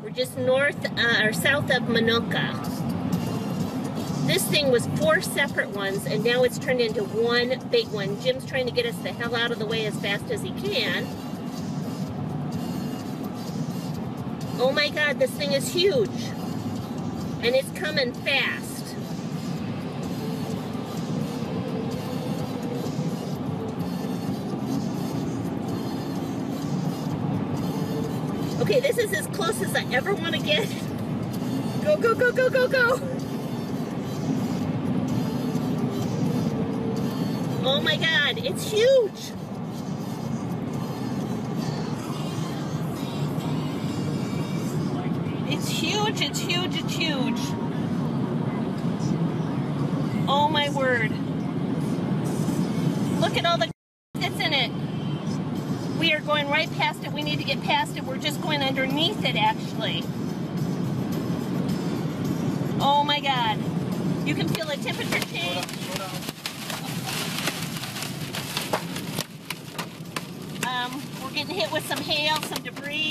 We're just north or south of Minoka. This thing was 4 separate ones, and now it's turned into one big one. Jim's trying to get us the hell out of the way as fast as he can. Oh my God, this thing is huge. And it's coming fast. Okay, this is as close as I ever want to get. Go, go, go, go, go, go. Oh my God, it's huge. It's huge, it's huge, it's huge. Oh my word. Look at all the that's in it. We are going right past it. We need to get past it. We're just going underneath it, actually. Oh my God. You can feel the temperature change. We're getting hit with some hail, some debris.